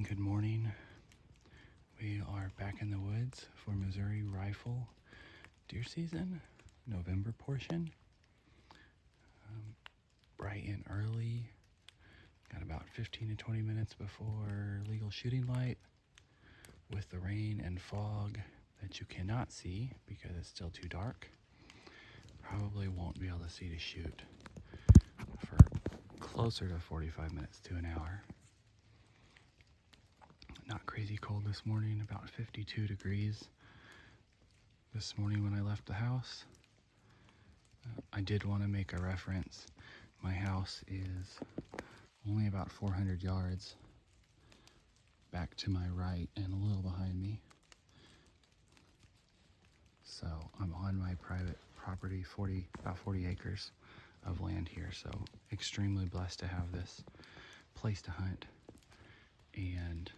Good morning. We are back in the woods for Missouri rifle deer season, November portion. Bright and early. Got about 15 to 20 minutes before legal shooting light with the rain and fog that you cannot see because it's still too dark. Probably won't be able to see to shoot for closer to 45 minutes to an hour. Not crazy cold this morning, about 52 degrees this morning when I left the house. I did want to make a reference. My house is only about 400 yards back to my right and a little behind me. So I'm on my private property, about 40 acres of land here. So extremely blessed to have this place to hunt, and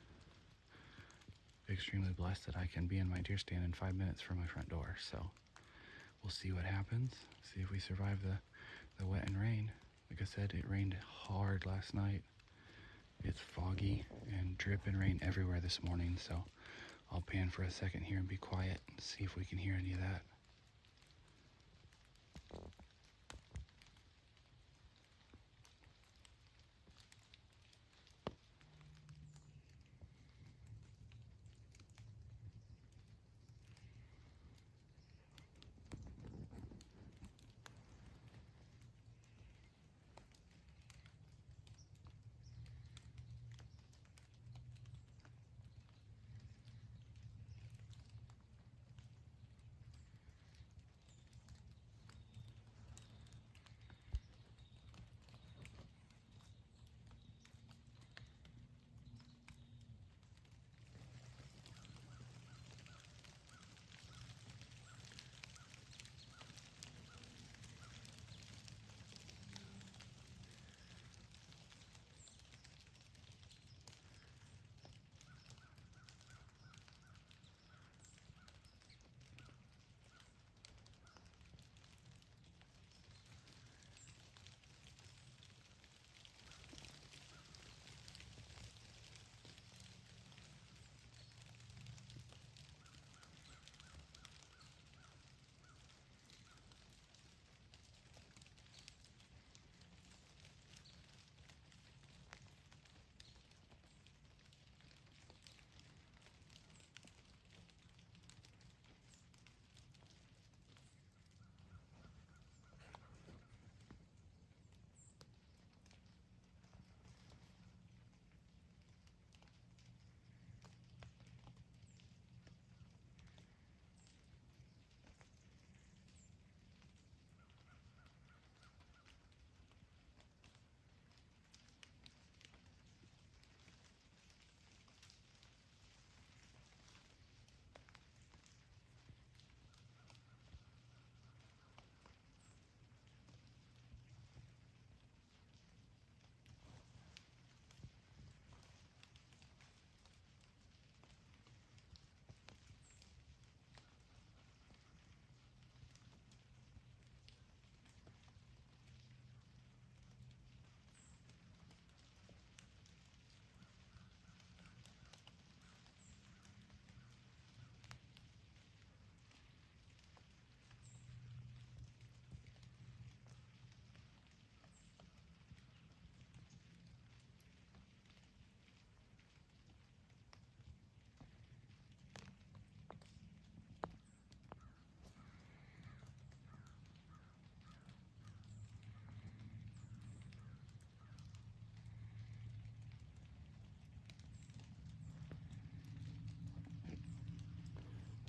extremely blessed that I can be in my deer stand in 5 minutes from my front door. So we'll see what happens, see if we survive the wet and rain. Like I said, it rained hard last night. It's foggy and dripping rain everywhere this morning, so I'll pan for a second here and be quiet and see if we can hear any of that.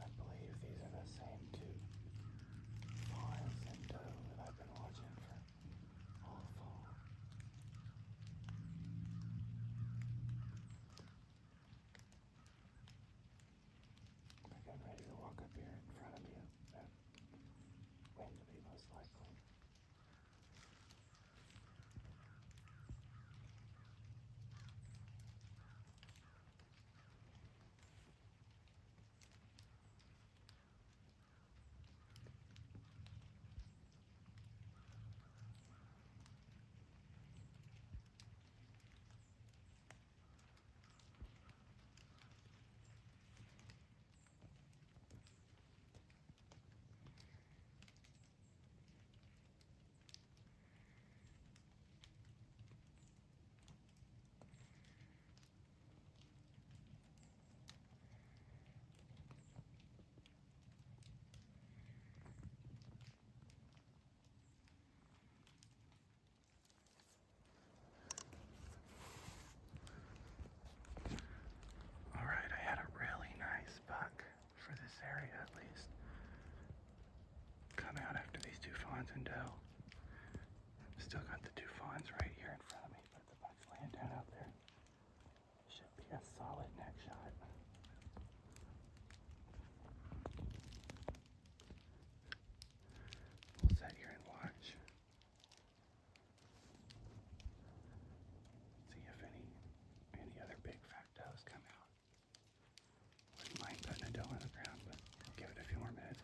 I believe these are the same two fawns and doe that I've been watching for all fall. I'm getting ready to walk up here in front of you. That wind to be most likely.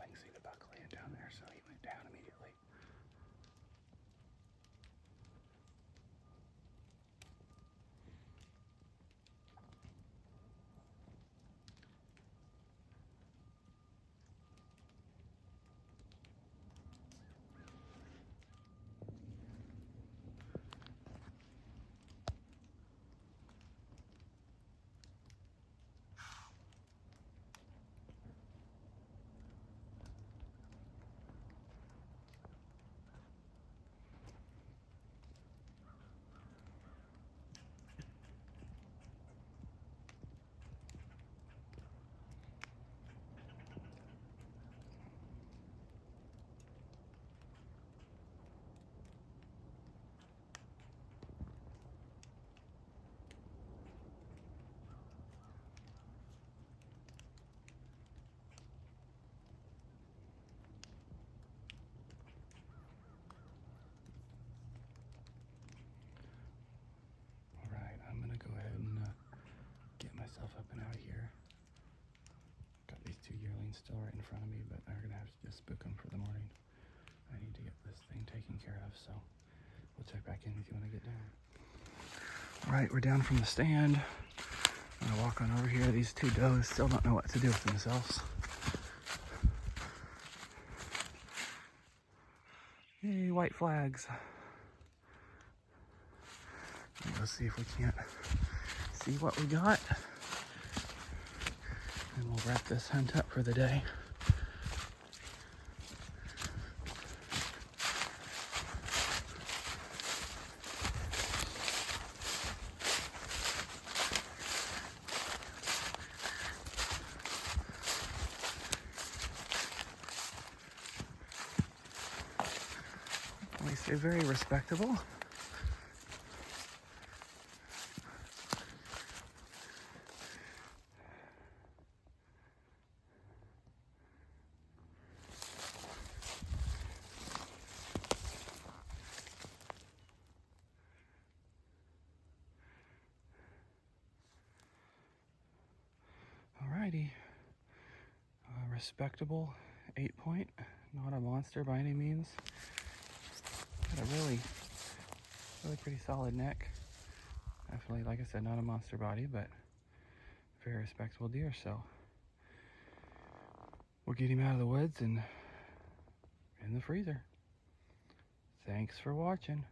I can see the buck laying down there, so he went down immediately. Alright, I'm gonna go ahead and get myself up and out of here. Got these 2 yearlings still right in front of me, but I'm gonna have to just spook them for the morning. I need to get this thing taken care of, so we'll check back in with you when I get down. Alright, we're down from the stand. I'm gonna walk on over here. These 2 does still don't know what to do with themselves. Hey, white flags. Let's see if we can't see what we got. And we'll wrap this hunt up for the day. We say very respectable. Alrighty, respectable 8-point, not a monster by any means. Got a really pretty solid neck. Definitely, like I said, not a monster body, but very respectable deer. So we'll get him out of the woods and in the freezer. Thanks for watching.